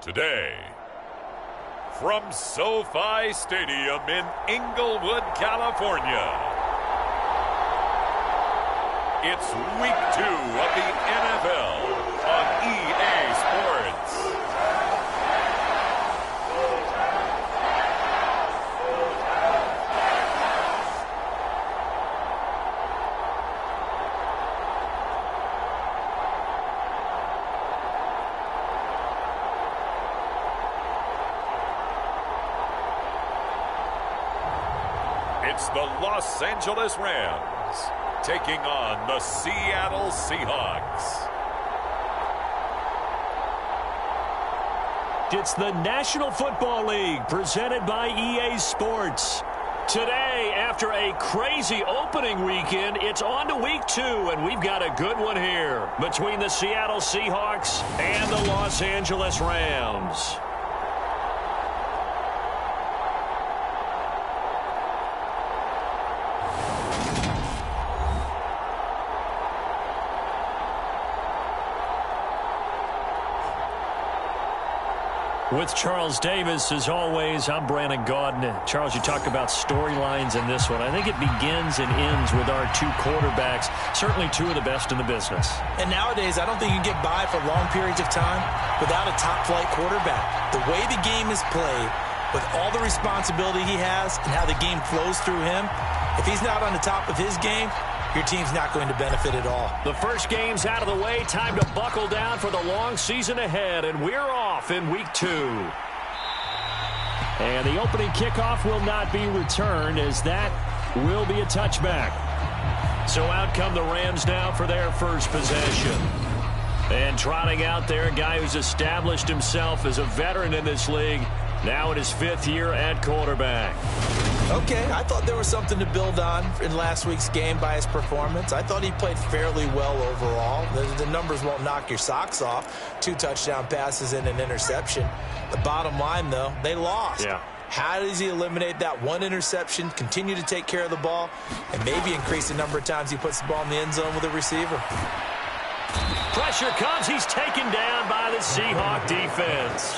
Today, from SoFi Stadium in Inglewood, California, it's Week 2 of the NFL on EA Sports. It's the Los Angeles Rams taking on the Seattle Seahawks. It's the National Football League presented by EA Sports. Today, after a crazy opening weekend, it's on to Week 2, and we've got a good one here between the Seattle Seahawks and the Los Angeles Rams. With Charles Davis, as always, I'm Brandon Gaudin. Charles, you talk about storylines in this one. I think it begins and ends with our two quarterbacks, certainly two of the best in the business. And nowadays, I don't think you can get by for long periods of time without a top-flight quarterback. The way the game is played, with all the responsibility he has and how the game flows through him, if he's not on the top of his game, your team's not going to benefit at all. The first game's out of the way. Time to buckle down for the long season ahead, and we're off in Week 2. And the opening kickoff will not be returned, as that will be a touchback. So out come the Rams now for their first possession. And trotting out there, a guy who's established himself as a veteran in this league, now in his 5th year at quarterback. Okay, I thought there was something to build on in last week's game by his performance. I thought he played fairly well overall. The numbers won't knock your socks off. 2 touchdown passes and an interception. The bottom line, though, they lost. Yeah. How does he eliminate that one interception, continue to take care of the ball, and maybe increase the number of times he puts the ball in the end zone with a receiver? Pressure comes. He's taken down by the Seahawk defense.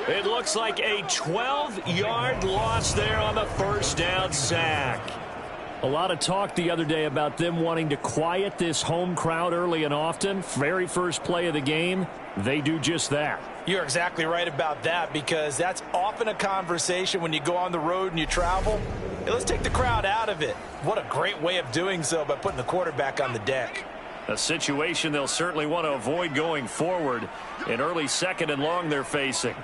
It looks like a 12-yard loss there on the first down sack. A lot of talk the other day about them wanting to quiet this home crowd early and often. Very first play of the game, they do just that. You're exactly right about that, because that's often a conversation when you go on the road and you travel. Hey, let's take the crowd out of it. What a great way of doing so by putting the quarterback on the deck. A situation they'll certainly want to avoid going forward. An early 2nd and long they're facing.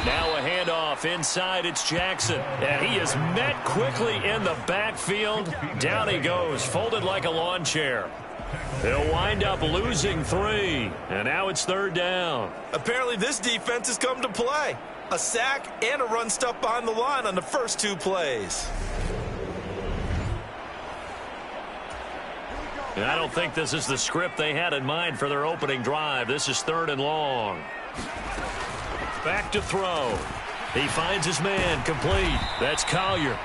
Now a handoff inside. It's Jackson. And he is met quickly in the backfield. Down he goes, folded like a lawn chair. They'll wind up losing 3. And now it's 3rd down. Apparently this defense has come to play. A sack and a run stuff behind the line on the first 2 plays. And I don't think this is the script they had in mind for their opening drive. This is 3rd and long. Back to throw. He finds his man, complete. That's Collier.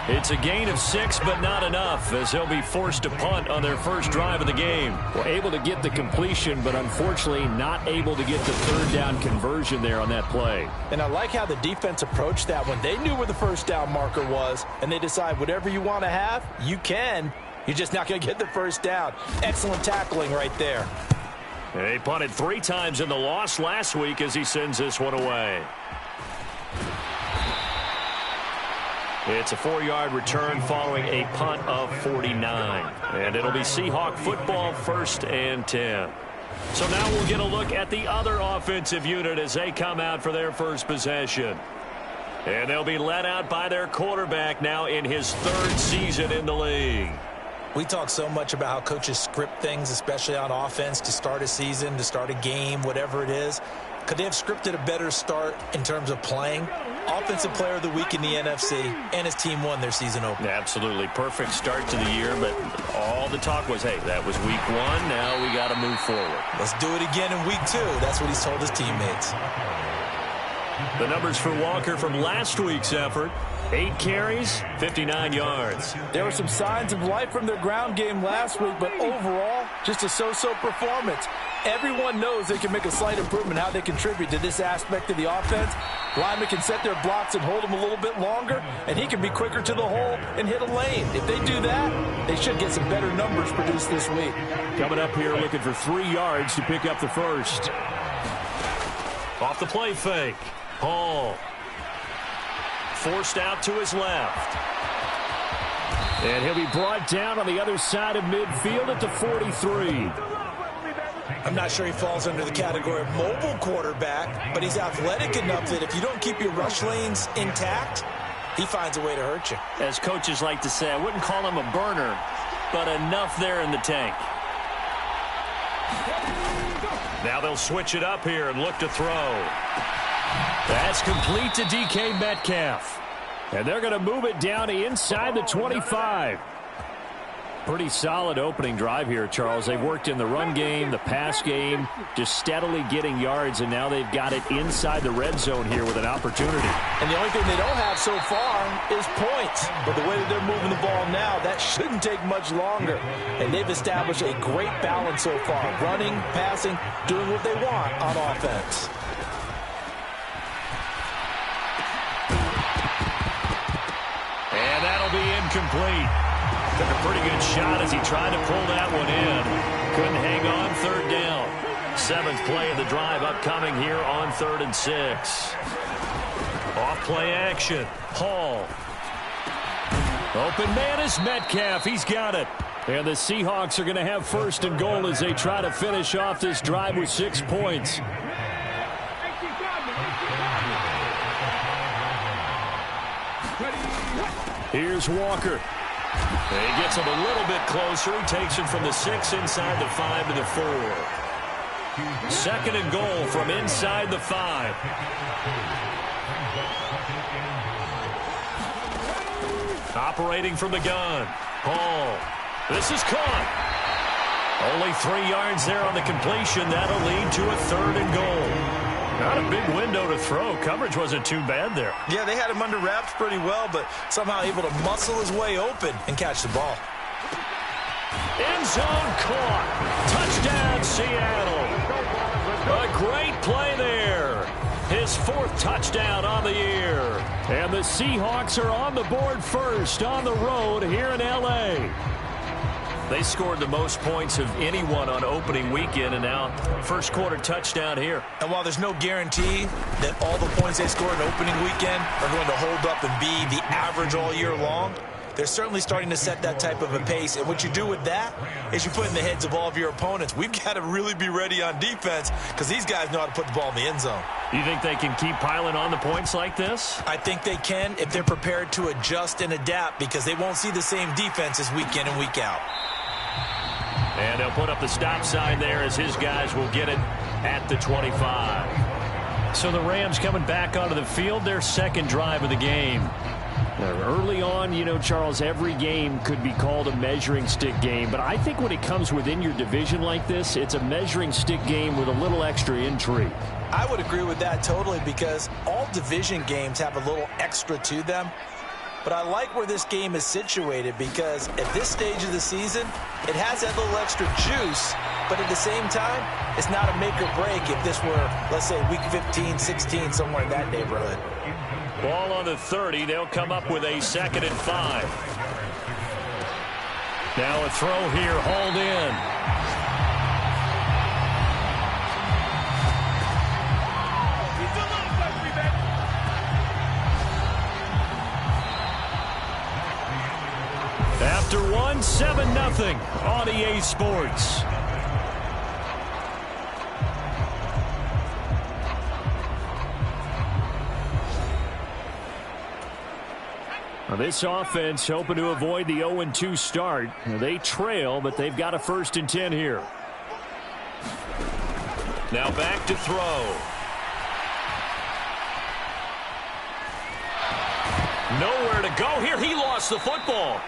It's a gain of 6, but not enough, as they'll be forced to punt on their first drive of the game. Well, able to get the completion, but unfortunately not able to get the 3rd down conversion there on that play. And I like how the defense approached that when they knew where the first down marker was, and they decide whatever you want to have, you can. You're just not going to get the first down. Excellent tackling right there. They punted 3 times in the loss last week as he sends this one away. It's a 4-yard return following a punt of 49. And it'll be Seahawk football, 1st and 10. So now we'll get a look at the other offensive unit as they come out for their first possession. And they'll be led out by their quarterback now in his 3rd season in the league. We talk so much about how coaches script things, especially on offense, to start a season, to start a game, whatever it is. Could they have scripted a better start in terms of playing? Offensive Player of the Week in the NFC, and his team won their season opener. Absolutely. Perfect start to the year, but all the talk was, hey, that was week 1. Now we got to move forward. Let's do it again in week 2. That's what he's told his teammates. The numbers for Walker from last week's effort: 8 carries, 59 yards. There were some signs of life from their ground game last week, but overall, just a so-so performance. Everyone knows they can make a slight improvement how they contribute to this aspect of the offense. Linemen can set their blocks and hold them a little bit longer, and he can be quicker to the hole and hit a lane. If they do that, they should get some better numbers produced this week. Coming up here looking for 3 yards to pick up the first. Off the play fake. Hall. Forced out to his left. And he'll be brought down on the other side of midfield at the 43. I'm not sure he falls under the category of mobile quarterback, but he's athletic enough that if you don't keep your rush lanes intact, he finds a way to hurt you. As coaches like to say, I wouldn't call him a burner, but enough there in the tank. Now they'll switch it up here and look to throw. That's complete to DK Metcalf. And they're going to move it down inside the 25. Pretty solid opening drive here, Charles. They've worked in the run game, the pass game, just steadily getting yards, and now they've got it inside the red zone here with an opportunity. And the only thing they don't have so far is points. But the way that they're moving the ball now, that shouldn't take much longer. And they've established a great balance so far, running, passing, doing what they want on offense. And that'll be incomplete. Took a pretty good shot as he tried to pull that one in. Couldn't hang on, 3rd down. 7th play of the drive upcoming here on 3rd and 6. Off play action. Hall. Open man is Metcalf. He's got it. And the Seahawks are going to have 1st and goal as they try to finish off this drive with 6 points. Here's Walker. He gets him a little bit closer. He takes it from the 6 inside the 5 to the 4. 2nd and goal from inside the 5. Operating from the gun. Hall. This is caught. Only 3 yards there on the completion. That'll lead to a 3rd and goal. Not a big window to throw. Coverage wasn't too bad there. Yeah, they had him under wraps pretty well, but somehow able to muscle his way open and catch the ball. End zone caught. Touchdown, Seattle. A great play there. His 4th touchdown on the year. And the Seahawks are on the board first on the road here in L.A. They scored the most points of anyone on opening weekend, and now 1st quarter touchdown here. And while there's no guarantee that all the points they score in opening weekend are going to hold up and be the average all year long, they're certainly starting to set that type of a pace. And what you do with that is you put in the heads of all of your opponents, we've got to really be ready on defense because these guys know how to put the ball in the end zone. You think they can keep piling on the points like this? I think they can if they're prepared to adjust and adapt because they won't see the same defenses week in and week out. And they'll put up the stop sign there as his guys will get it at the 25. So the Rams coming back onto the field, their 2nd drive of the game. Early on, you know, Charles, every game could be called a measuring stick game. But I think when it comes within your division like this, it's a measuring stick game with a little extra intrigue. I would agree with that totally because all division games have a little extra to them. But I like where this game is situated because at this stage of the season, it has that little extra juice. But at the same time, it's not a make or break if this were, let's say, week 15, 16, somewhere in that neighborhood. Ball on the 30. They'll come up with a 2nd and 5. Now a throw here, hauled in. After 7-0 on EA Sports. Now this offense hoping to avoid the 0-2 start. They trail, but they've got a 1st and 10 here. Now back to throw. Nowhere to go here. He lost the football.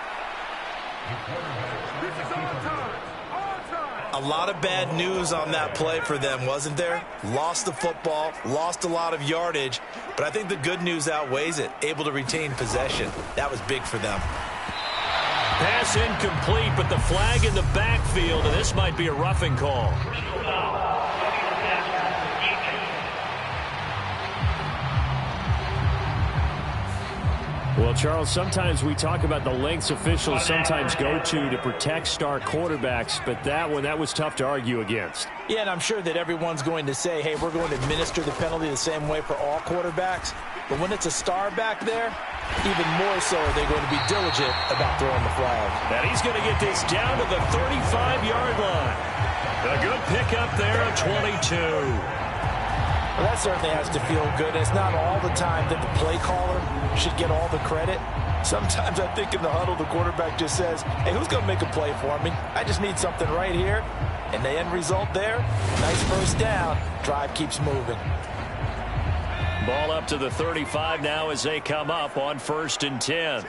A lot of bad news on that play for them, wasn't there? Lost the football, lost a lot of yardage, but I think the good news outweighs it. Able to retain possession. That was big for them. Pass incomplete, but the flag in the backfield, and this might be a roughing call. Well, Charles, sometimes we talk about the lengths officials sometimes go to protect star quarterbacks, but that was tough to argue against. Yeah, and I'm sure that everyone's going to say, hey, we're going to administer the penalty the same way for all quarterbacks. But when it's a star back there, even more so are they going to be diligent about throwing the flag. And he's going to get this down to the 35-yard line. A good pickup there at 22. Well, that certainly has to feel good. It's not all the time that the play caller should get all the credit. Sometimes I think in the huddle, the quarterback just says, hey, who's going to make a play for me? I just need something right here. And the end result there, nice first down. Drive keeps moving. Ball up to the 35 now as they come up on 1st and 10.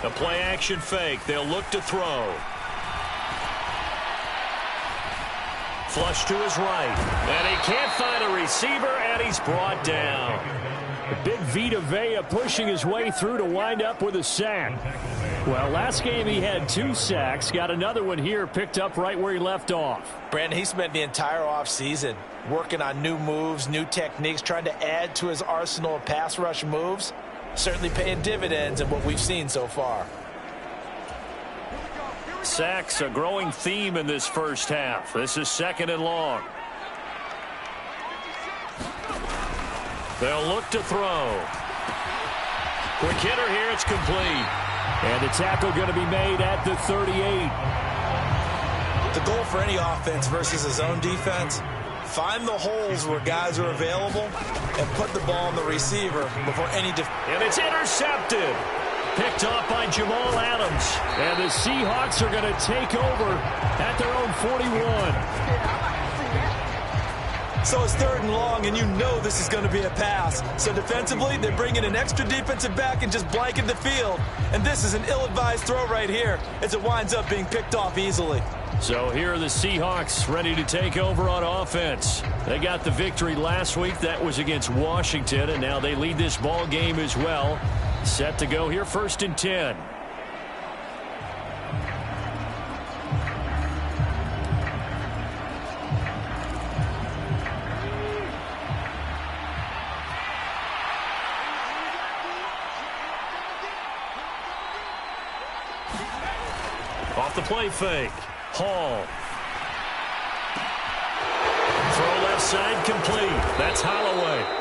A play-action fake. They'll look to throw. Flush to his right. And he can't find a receiver, and he's brought down. Big Vita Vea pushing his way through to wind up with a sack. Well, last game he had 2 sacks. Got another one here, picked up right where he left off. Brandon, he spent the entire offseason working on new moves, new techniques, trying to add to his arsenal of pass rush moves. Certainly paying dividends in what we've seen so far. Sacks, a growing theme in this first half. This is 2nd and long. They'll look to throw. Quick hitter here, it's complete. And the tackle going to be made at the 38. The goal for any offense versus his own defense, find the holes where guys are available and put the ball on the receiver before any and it's intercepted. Picked off by Jamal Adams. And the Seahawks are going to take over at their own 41. So it's 3rd and long, and you know this is going to be a pass. So defensively, they bring in an extra defensive back and just blanket the field. And this is an ill-advised throw right here as it winds up being picked off easily. So here are the Seahawks ready to take over on offense. They got the victory last week. That was against Washington, and now they lead this ball game as well. Set to go here, 1st and 10. Off the play fake. Hall. Throw left side complete. That's Holloway.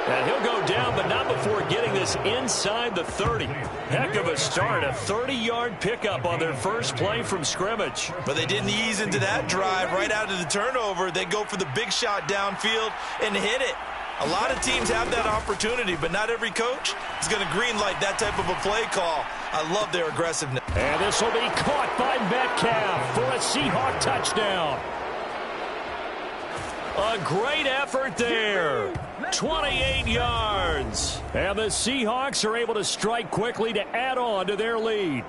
And he'll go down, but not before getting this inside the 30. Heck of a start. A 30-yard pickup on their first play from scrimmage. But they didn't ease into that drive right out of the turnover. They go for the big shot downfield and hit it. A lot of teams have that opportunity, but not every coach is going to greenlight that type of a play call. I love their aggressiveness. And this will be caught by Metcalf for a Seahawk touchdown. A great effort there. 28 yards. And the Seahawks are able to strike quickly to add on to their lead.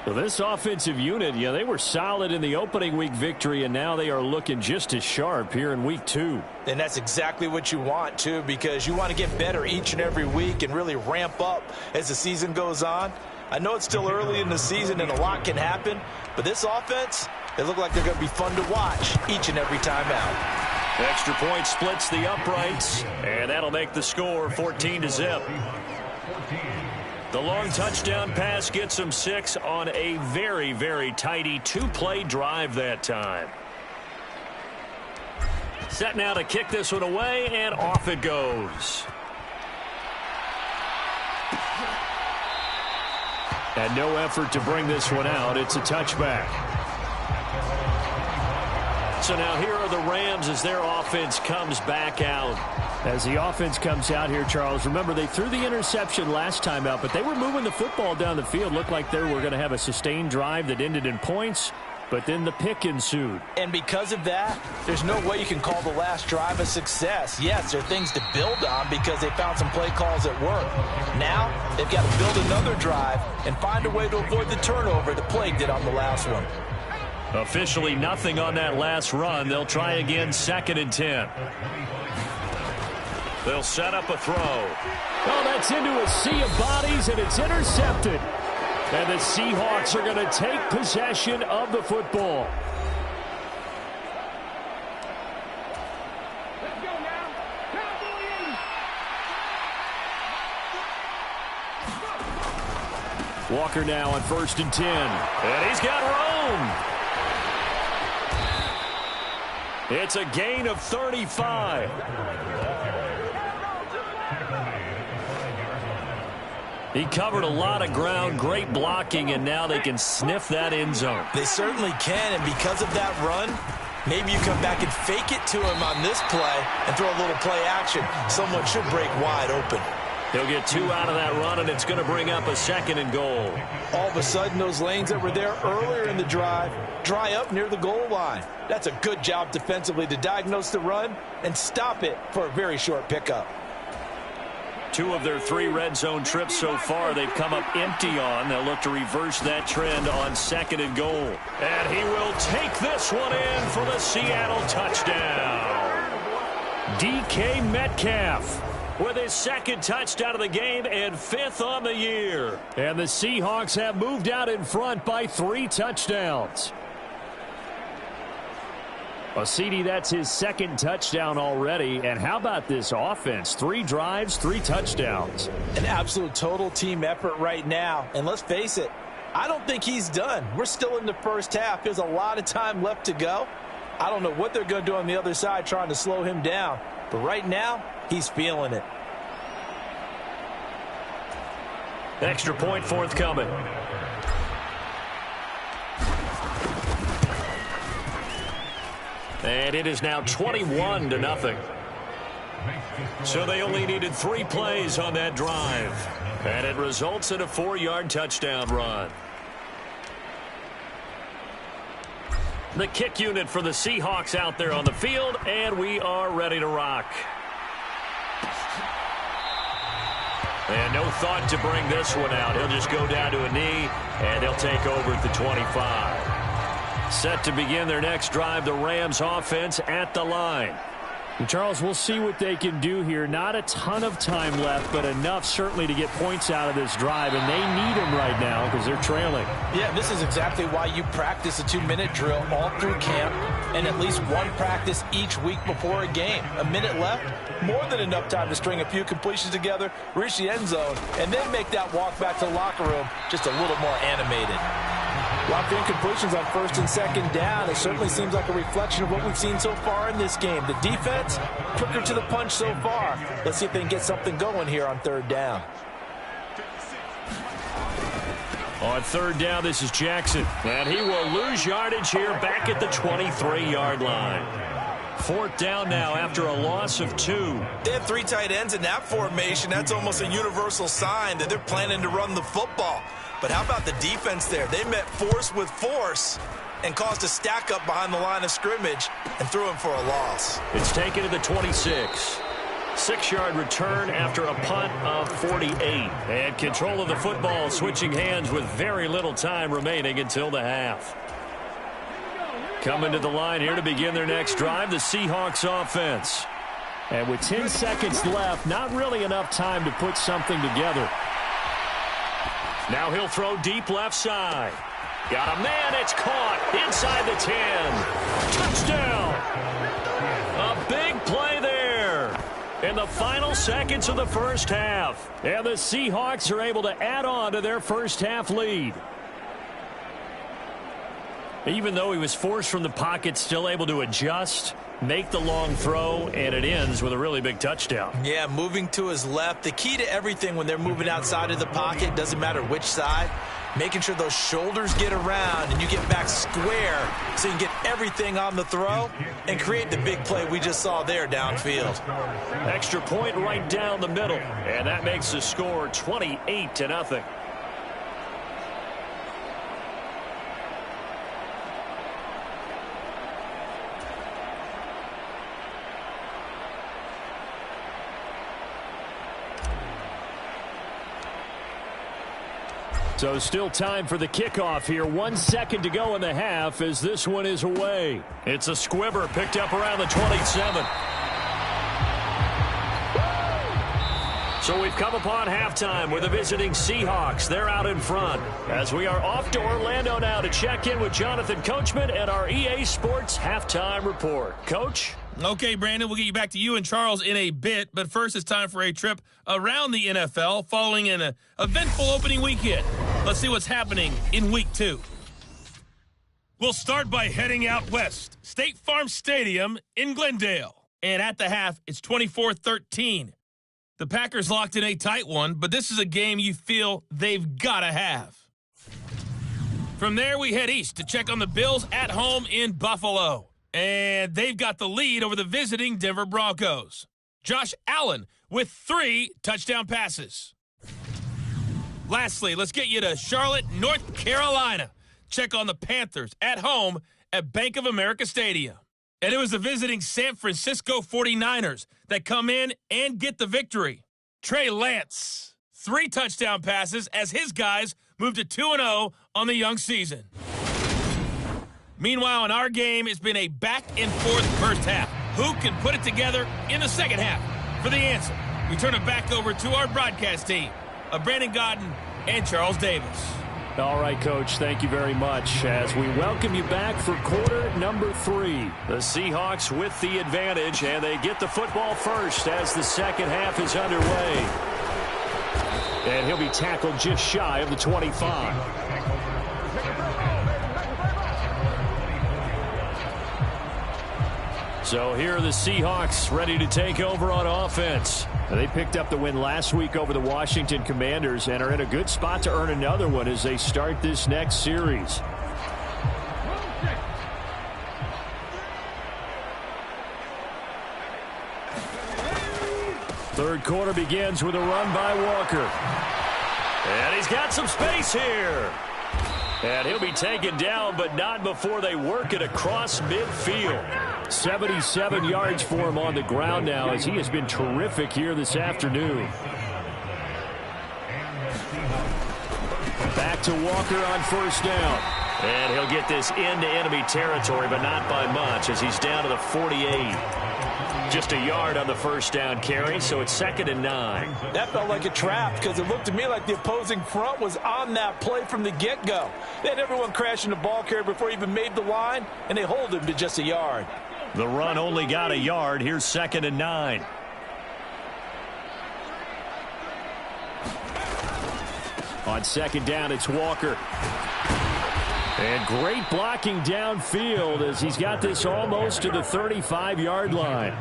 Well, this offensive unit, yeah, they were solid in the opening week victory, and now they are looking just as sharp here in week 2. And that's exactly what you want, too, because you want to get better each and every week and really ramp up as the season goes on. I know it's still early in the season and a lot can happen, but this offense, they look like they're going to be fun to watch each and every time out. Extra point splits the uprights, and that'll make the score 14-0. The long touchdown pass gets them 6 on a very, very tidy 2-play drive that time. Set now to kick this one away, and off it goes. And no effort to bring this one out. It's a touchback. So now here are the Rams as their offense comes back out. As the offense comes out here, Charles, remember they threw the interception last time out, but they were moving the football down the field. Looked like they were going to have a sustained drive that ended in points, but then the pick ensued. And because of that, there's no way you can call the last drive a success. Yes, there are things to build on because they found some play calls that work. Now, they've got to build another drive and find a way to avoid the turnover that plagued it on the last one. Officially nothing on that last run. They'll try again 2nd and 10. They'll set up a throw. Oh, that's into a sea of bodies, and it's intercepted. And the Seahawks are going to take possession of the football. Walker now on 1st and 10. And he's got room. It's a gain of 35. He covered a lot of ground, great blocking, and now they can sniff that end zone. They certainly can, and because of that run, maybe you come back and fake it to him on this play and throw a little play action. Someone should break wide open. He'll get 2 out of that run, and it's going to bring up a 2nd and goal. All of a sudden, those lanes that were there earlier in the drive dry up near the goal line. That's a good job defensively to diagnose the run and stop it for a very short pickup. 2 of their 3 red zone trips so far they've come up empty on. They'll look to reverse that trend on 2nd and goal. And he will take this one in for the Seattle touchdown. DK Metcalf with his 2nd touchdown of the game and 5th on the year. And the Seahawks have moved out in front by 3 touchdowns. Well, CD, that's his 2nd touchdown already. And how about this offense? 3 drives, 3 touchdowns. An absolute total team effort right now. And let's face it, I don't think he's done. We're still in the first half. There's a lot of time left to go. I don't know what they're going to do on the other side trying to slow him down. But right now, he's feeling it. Extra point forthcoming. And it is now 21-0. So they only needed 3 plays on that drive. And it results in a 4-yard touchdown run. The kick unit for the Seahawks out there on the field, and we are ready to rock. And no thought to bring this one out. He'll just go down to a knee, and they'll take over at the 25. Set to begin their next drive, the Rams offense at the line. And Charles, we'll see what they can do here. Not a ton of time left, but enough certainly to get points out of this drive, and they need them right now because they're trailing. Yeah, this is exactly why you practice a 2-minute drill all through camp and at least 1 practice each week before a game. A minute left, more than enough time to string a few completions together, reach the end zone, and then make that walk back to the locker room just a little more animated. A lot of incompletions on 1st and 2nd down. It certainly seems like a reflection of what we've seen so far in this game. The defense, quicker to the punch so far. Let's see if they can get something going here on 3rd down. On 3rd down, this is Jackson. And he will lose yardage here back at the 23-yard line. 4th down now after a loss of 2. They have 3 tight ends in that formation. That's almost a universal sign that they're planning to run the football. But how about the defense there? They met force with force and caused a stack up behind the line of scrimmage and threw him for a loss. It's taken to the 26. 6-yard return after a punt of 48. And control of the football switching hands with very little time remaining until the half. Coming to the line here to begin their next drive, the Seahawks offense. And with 10 seconds left, not really enough time to put something together. Now he'll throw deep left side. Got a man, it's caught inside the 10. Touchdown. A big play there in the final seconds of the first half. And the Seahawks are able to add on to their first half lead. Even though he was forced from the pocket, still able to adjust, make the long throw, and it ends with a really big touchdown. Yeah, moving to his left. The key to everything when they're moving outside of the pocket, doesn't matter which side, making sure those shoulders get around and you get back square so you can get everything on the throw and create the big play we just saw there downfield. Extra point right down the middle, and that makes the score 28-0. So still time for the kickoff here. 1 second to go in the half as this one is away. It's a squibber picked up around the 27. So we've come upon halftime with the visiting Seahawks. They're out in front. As we are off to Orlando now to check in with Jonathan Coachman and our EA Sports Halftime Report. Coach? Okay, Brandon, we'll get you back to you and Charles in a bit. But first, it's time for a trip around the NFL following an eventful opening weekend. Let's see what's happening in Week 2. We'll start by heading out west. State Farm Stadium in Glendale. And at the half, it's 24-13. The Packers locked in a tight one, but this is a game you feel they've got to have. From there, we head east to check on the Bills at home in Buffalo. And they've got the lead over the visiting Denver Broncos. Josh Allen with 3 touchdown passes. Lastly, let's get you to Charlotte, North Carolina. Check on the Panthers at home at Bank of America Stadium. And it was the visiting San Francisco 49ers that come in and get the victory. Trey Lance, 3 touchdown passes as his guys move to 2-0 on the young season. Meanwhile, in our game, it's been a back-and-forth first half. Who can put it together in the second half? For the answer, we turn it back over to our broadcast team of Brandon Godden and Charles Davis. All right, Coach, thank you very much as we welcome you back for quarter number 3. The Seahawks with the advantage, and they get the football first as the second half is underway. And he'll be tackled just shy of the 25. So here are the Seahawks ready to take over on offense. They picked up the win last week over the Washington Commanders and are in a good spot to earn another one as they start this next series. Third quarter begins with a run by Walker. And he's got some space here. And he'll be taken down, but not before they work it across midfield. 77 yards for him on the ground now as he has been terrific here this afternoon. Back to Walker on first down. And he'll get this into enemy territory, but not by much as he's down to the 48. Just a yard on the first down carry, so it's 2nd and 9. That felt like a trap because it looked to me like the opposing front was on that play from the get-go. They had everyone crashing the ball carrier before he even made the line, and they hold him to just a yard. The run only got a yard. Here's 2nd and 9. On second down, it's Walker. And great blocking downfield as he's got this almost to the 35-yard line.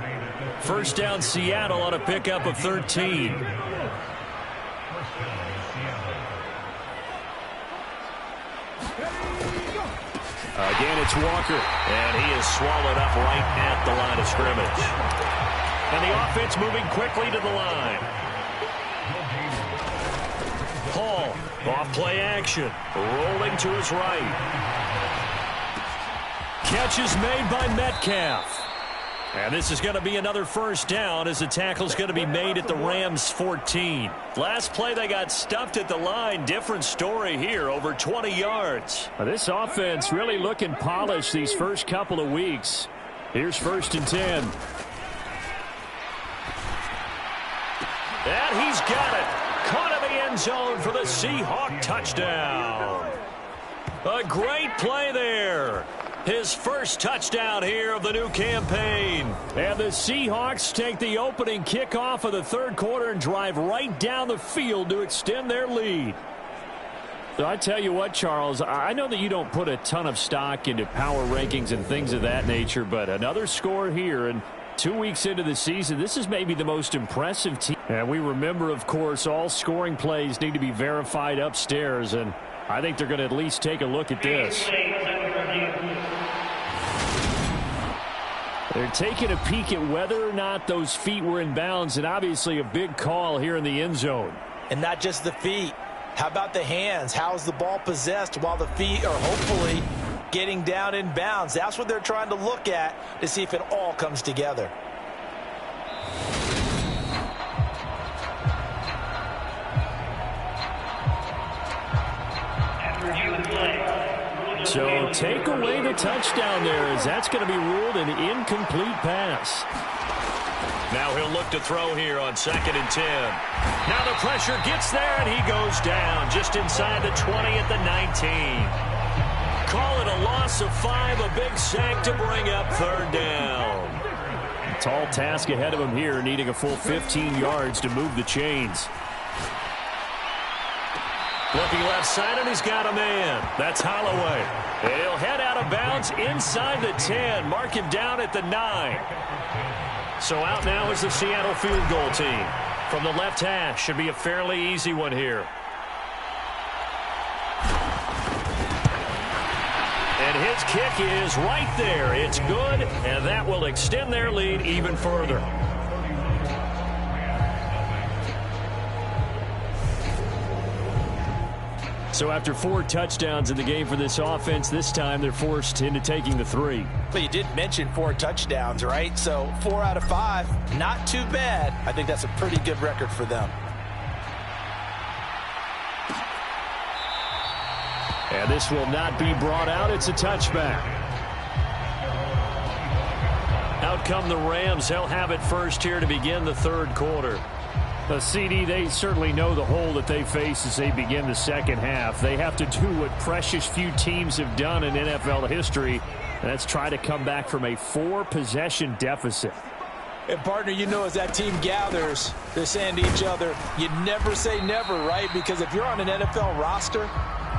First down, Seattle on a pickup of 13. Again, it's Walker. And he is swallowed up right at the line of scrimmage. And the offense moving quickly to the line. Hall, off play action, rolling to his right. Catch is made by Metcalf. And this is going to be another first down as the tackle's going to be made at the Rams' 14. Last play, they got stuffed at the line. Different story here, over 20 yards. This offense really looking polished these first couple of weeks. Here's 1st and 10. And he's got it. Caught in the end zone for the Seahawk touchdown. A great play there. His first touchdown here of the new campaign. And the Seahawks take the opening kickoff of the third quarter and drive right down the field to extend their lead. So I tell you what, Charles, I know that you don't put a ton of stock into power rankings and things of that nature, but another score here, and 2 weeks into the season, this is maybe the most impressive team. And we remember, of course, all scoring plays need to be verified upstairs, and I think they're going to at least take a look at this. They're taking a peek at whether or not those feet were in bounds, and obviously a big call here in the end zone. And not just the feet. How about the hands? How's the ball possessed while the feet are hopefully getting down in bounds? That's what they're trying to look at to see if it all comes together. So take away the touchdown there as that's going to be ruled an incomplete pass. Now he'll look to throw here on 2nd and 10. Now the pressure gets there, and he goes down just inside the 20 at the 19. Call it a loss of 5, a big sack to bring up 3rd down. Tall task ahead of him here, needing a full 15 yards to move the chains. Looking left side, and he's got a man. That's Holloway. He'll head out of bounds inside the 10. Mark him down at the 9. So out now is the Seattle field goal team. From the left hash, should be a fairly easy one here. And his kick is right there. It's good, and that will extend their lead even further. So after 4 touchdowns in the game for this offense, this time they're forced into taking the 3. But you did mention 4 touchdowns, right? So 4 out of 5, not too bad. I think that's a pretty good record for them. And this will not be brought out. It's a touchback. Out come the Rams. They'll have it first here to begin the 3rd quarter. The CD, they certainly know the hole that they face as they begin the 2nd half. They have to do what precious few teams have done in NFL history, and that's try to come back from a 4-possession deficit. And, partner, you know, as that team gathers, they're saying to each other, you never say never, right? Because if you're on an NFL roster,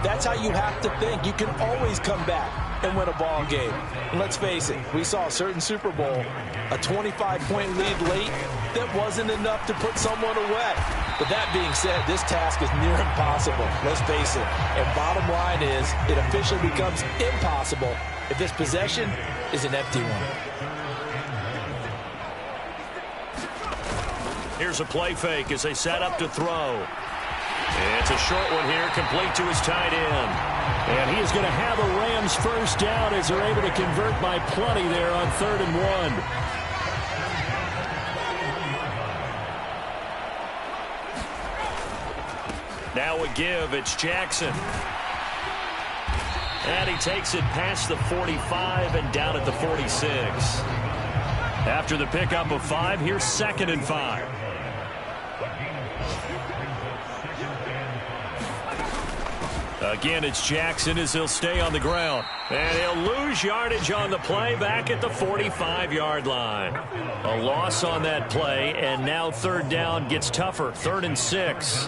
that's how you have to think. You can always come back and win a ball game. And let's face it, we saw a certain Super Bowl, a 25-point lead late that wasn't enough to put someone away. But that being said, this task is near impossible. Let's face it. And bottom line is, it officially becomes impossible if this possession is an empty one. Here's a play fake as they set up to throw. It's a short one here, complete to his tight end. And he is going to have a Rams first down as they're able to convert by plenty there on 3rd and 1. Now a give, it's Jackson. And he takes it past the 45 and down at the 46. After the pickup of 5, here's 2nd and 5. Again, it's Jackson as he'll stay on the ground. And he'll lose yardage on the play back at the 45-yard line. A loss on that play, and now 3rd down gets tougher. 3rd and 6.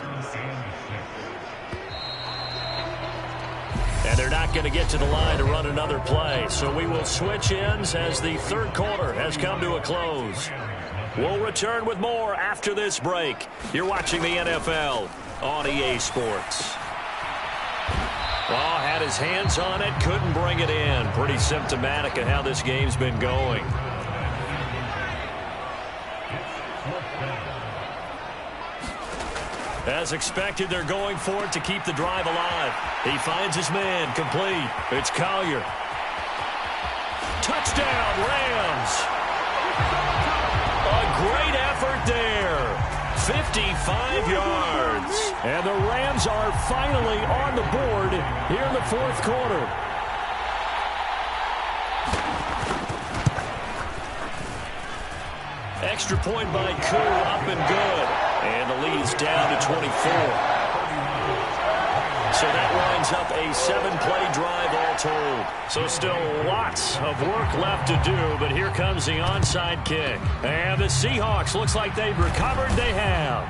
And they're not going to get to the line to run another play. So we will switch ends as the 3rd quarter has come to a close. We'll return with more after this break. You're watching the NFL on EA Sports. Oh, had his hands on it, couldn't bring it in. Pretty symptomatic of how this game's been going. As expected, they're going for it to keep the drive alive. He finds his man, complete. It's Collier. Touchdown, Rams. A great effort there. 55 yards. And the Rams are finally on the board here in the 4th quarter. Extra point by Koo, up and good. And the lead's down to 24. So that winds up a 7-play drive all told. So still lots of work left to do, but here comes the onside kick. And the Seahawks, looks like they've recovered. They have.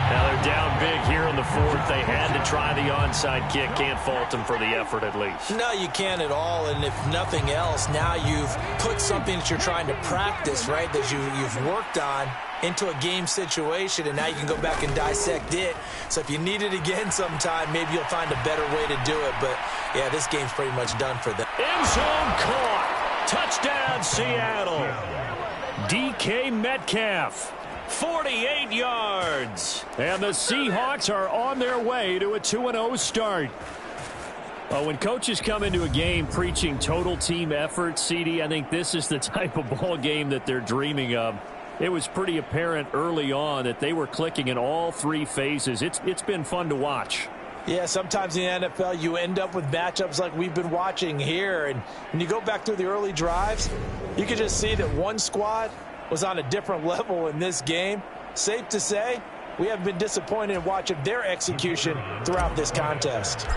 Now they're down big here in the 4th. They had to try the onside kick. Can't fault them for the effort at least. No, you can't at all. And if nothing else, now you've put something that you're trying to practice, right, that you've worked on into a game situation, and now you can go back and dissect it. So if you need it again sometime, maybe you'll find a better way to do it. But, yeah, this game's pretty much done for them. End zone caught. Touchdown, Seattle. DK Metcalf. 48 yards. And the Seahawks are on their way to a 2-0 start. When coaches come into a game preaching total team effort, CD, I think this is the type of ball game that they're dreaming of. It was pretty apparent early on that they were clicking in all 3 phases. It's been fun to watch. Yeah, sometimes in the NFL you end up with matchups like we've been watching here. And when you go back through the early drives, you can just see that one squad was on a different level in this game. Safe to say, we have been disappointed in watching their execution throughout this contest.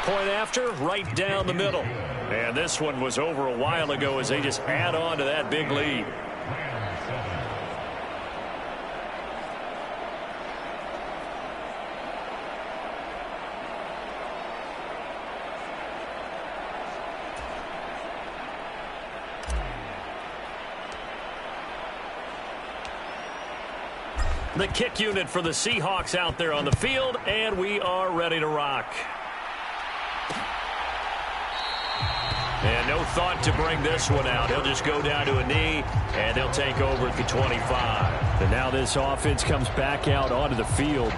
Point after, right down the middle. And this one was over a while ago as they just add on to that big lead. The kick unit for the Seahawks out there on the field, and we are ready to rock. And no thought to bring this one out. He'll just go down to a knee, and they'll take over at the 25. And now this offense comes back out onto the field.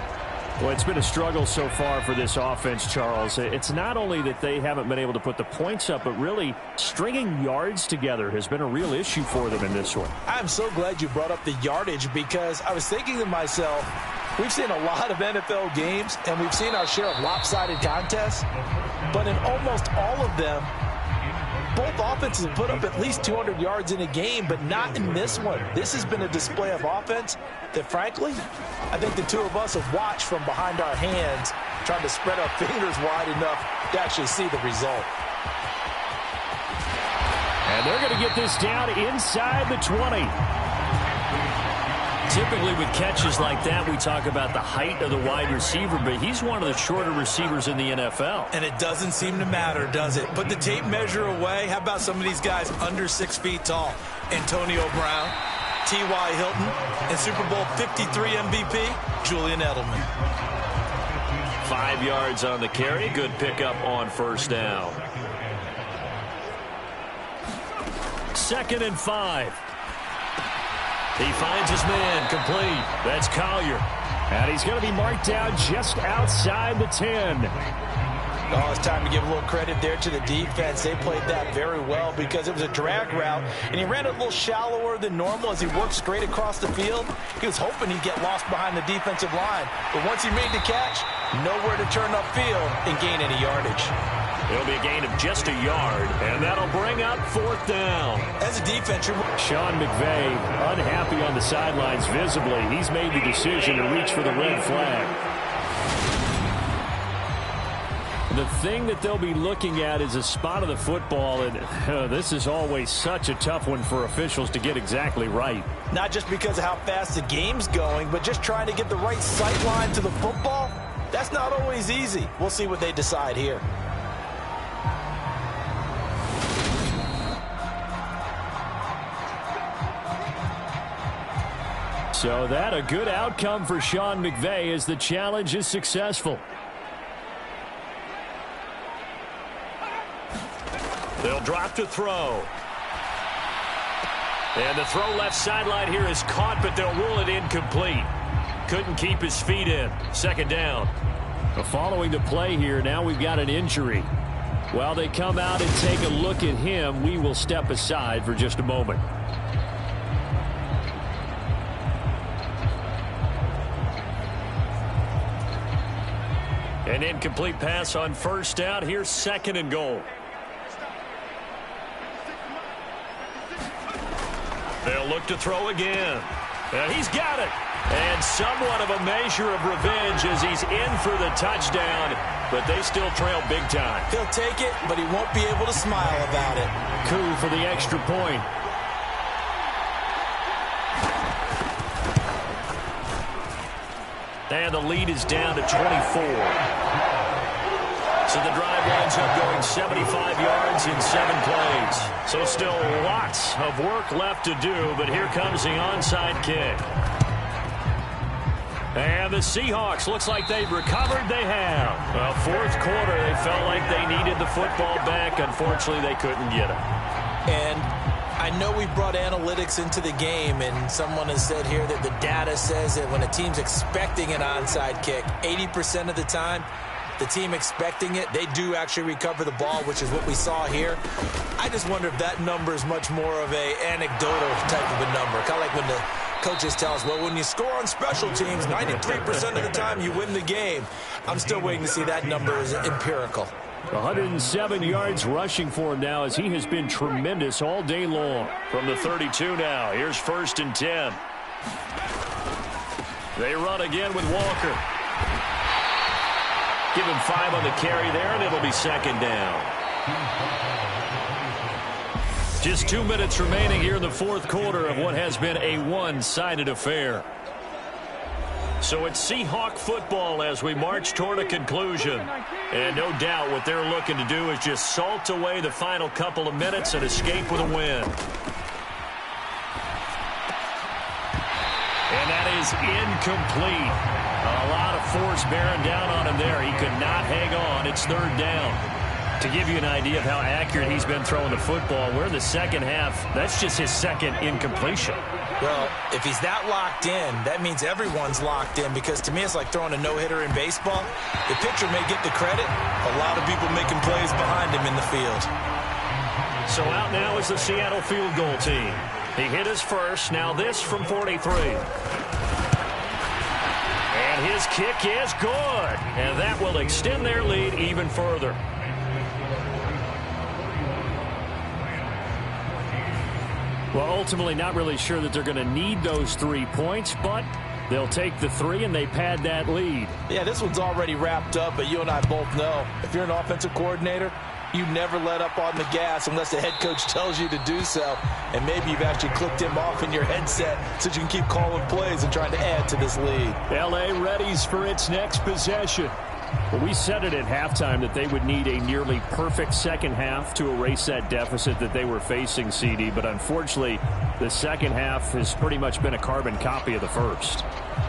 Well, it's been a struggle so far for this offense, Charles. It's not only that they haven't been able to put the points up, but really stringing yards together has been a real issue for them in this one. I'm so glad you brought up the yardage, because I was thinking to myself, we've seen a lot of NFL games, and we've seen our share of lopsided contests, but in almost all of them, both offenses have put up at least 200 yards in a game, but not in this one. This has been a display of offense that, frankly, I think the two of us have watched from behind our hands, trying to spread our fingers wide enough to actually see the result. And they're going to get this down inside the 20. Typically with catches like that, we talk about the height of the wide receiver, but he's one of the shorter receivers in the NFL. And it doesn't seem to matter, does it? Put the tape measure away. How about some of these guys under 6 feet tall? Antonio Brown, T.Y. Hilton, and Super Bowl 53 MVP, Julian Edelman. 5 yards on the carry. Good pickup on first down. 2nd and 5. He finds his man complete. That's Collier. And he's going to be marked down just outside the 10. Oh, it's time to give a little credit there to the defense. They played that very well because it was a drag route, and he ran a little shallower than normal as he worked straight across the field. He was hoping he'd get lost behind the defensive line, but once he made the catch, nowhere to turn upfield and gain any yardage. It'll be a gain of just a yard, and that'll bring up 4th down. As a defense, Sean McVay unhappy on the sidelines visibly. He's made the decision to reach for the red flag. The thing that they'll be looking at is a spot of the football, and this is always such a tough one for officials to get exactly right. Not just because of how fast the game's going, but just trying to get the right sight line to the football. That's not always easy. We'll see what they decide here. So that a good outcome for Sean McVay as the challenge is successful. They'll drop to throw. And the throw left sideline here is caught, but they'll rule it incomplete. Couldn't keep his feet in. 2nd down. Following the play here, now we've got an injury. While they come out and take a look at him, we will step aside for just a moment. An incomplete pass on first down. Here's 2nd and goal. They'll look to throw again. And he's got it. And somewhat of a measure of revenge as he's in for the touchdown, but they still trail big time. He'll take it, but he won't be able to smile about it. Coup for the extra point. And the lead is down to 24. So the drive winds up going 75 yards in 7 plays. So still lots of work left to do, but here comes the onside kick. And the Seahawks, looks like they've recovered. They have. Well, 4th quarter, they felt like they needed the football back. Unfortunately, they couldn't get it. And I know we brought analytics into the game, and someone has said here that the data says that when a team's expecting an onside kick, 80% of the time, the team expecting it, they do actually recover the ball, which is what we saw here. I just wonder if that number is much more of an anecdotal type of a number. Kind of like when the coaches tell us, well, when you score on special teams, 93% of the time you win the game. I'm still waiting to see that number is empirical. 107 yards rushing for him now as he has been tremendous all day long. From the 32 now, here's 1st and 10. They run again with Walker. Give him 5 on the carry there, and it'll be 2nd down. Just 2 minutes remaining here in the 4th quarter of what has been a one-sided affair. So it's Seahawk football as we march toward a conclusion. And no doubt what they're looking to do is just salt away the final couple of minutes and escape with a win. And that is incomplete. A lot of force bearing down on him there. He could not hang on. It's 3rd down. To give you an idea of how accurate he's been throwing the football, we're in the 2nd half. That's just his 2nd incompletion. Well, if he's that locked in, that means everyone's locked in, because to me it's like throwing a no-hitter in baseball. The pitcher may get the credit. A lot of people making plays behind him in the field. So out now is the Seattle field goal team. He hit his first. Now this from 43. And his kick is good. And that will extend their lead even further. Well, ultimately not really sure that they're going to need those 3 points, but they'll take the 3 and they pad that lead. Yeah, this one's already wrapped up, but you and I both know if you're an offensive coordinator, you never let up on the gas unless the head coach tells you to do so. And maybe you've actually clicked him off in your headset so you can keep calling plays and trying to add to this lead. L.A. readies for its next possession. Well, we said it at halftime that they would need a nearly perfect 2nd half to erase that deficit that they were facing, CD. But unfortunately, the 2nd half has pretty much been a carbon copy of the first.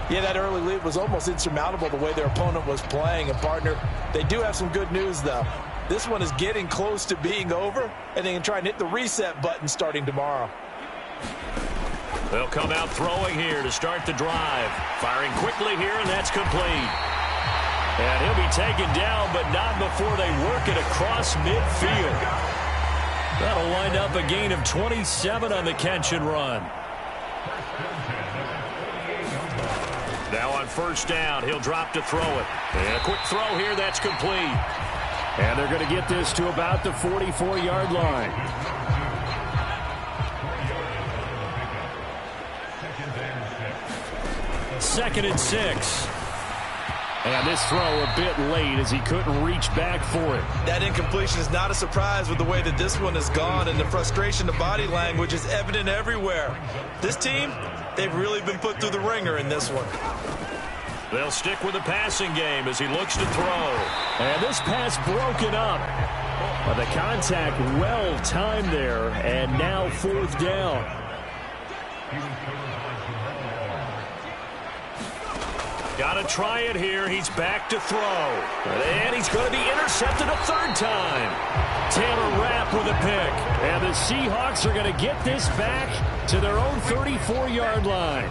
Yeah, that early lead was almost insurmountable the way their opponent was playing. And, partner, they do have some good news, though. This one is getting close to being over, and they can try and hit the reset button starting tomorrow. They'll come out throwing here to start the drive. Firing quickly here, and that's complete. And he'll be taken down, but not before they work it across midfield. That'll wind up a gain of 27 on the catch and run. Now on 1st down, he'll drop to throw it. And a quick throw here, that's complete. And they're going to get this to about the 44-yard line. Second and 6. And this throw a bit late as he couldn't reach back for it. That incompletion is not a surprise with the way that this one has gone, and the frustration of body language is evident everywhere. This team, they've really been put through the ringer in this one. They'll stick with the passing game as he looks to throw. And this pass broken up. But the contact well timed there, and now 4th down. Got to try it here. He's back to throw. And he's going to be intercepted a 3rd time. Taylor Rapp with a pick. And the Seahawks are going to get this back to their own 34-yard line.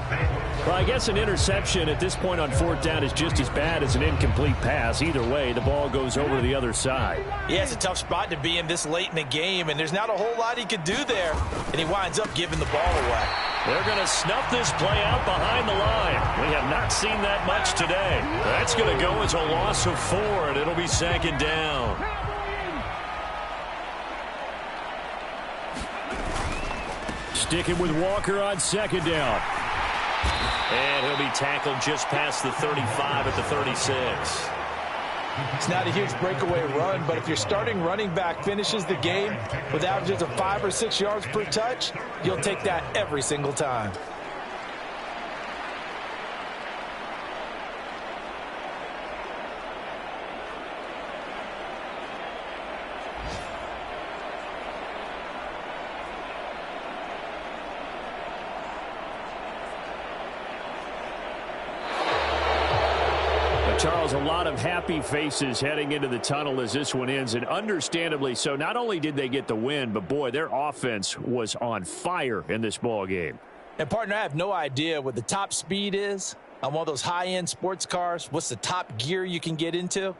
Well, I guess an interception at this point on 4th down is just as bad as an incomplete pass. Either way, the ball goes over to the other side. Yeah, it's a tough spot to be in this late in the game, and there's not a whole lot he could do there. And he winds up giving the ball away. They're going to snuff this play out behind the line. We have not seen that much today. That's going to go as a loss of 4, and it'll be 2nd down. Sticking with Walker on 2nd down. And he'll be tackled just past the 35 at the 36. It's not a huge breakaway run, but if your starting running back finishes the game with averages of 5 or 6 yards per touch, you'll take that every single time. Charles, a lot of happy faces heading into the tunnel as this one ends, and understandably so. Not only did they get the win, but, boy, their offense was on fire in this ball game. And, partner, I have no idea what the top speed is on one of those high-end sports cars. What's the top gear you can get into?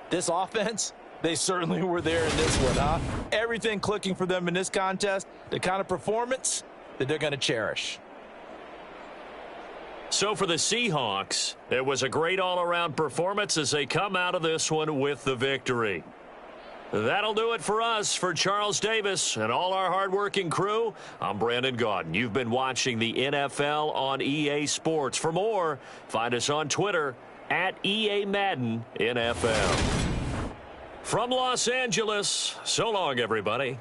This offense, they certainly were there in this one, huh? Everything clicking for them in this contest, the kind of performance that they're going to cherish. So for the Seahawks, it was a great all-around performance as they come out of this one with the victory. That'll do it for us. For Charles Davis and all our hardworking crew, I'm Brandon Gaudin. You've been watching the NFL on EA Sports. For more, find us on Twitter at EA Madden NFL. From Los Angeles, so long, everybody.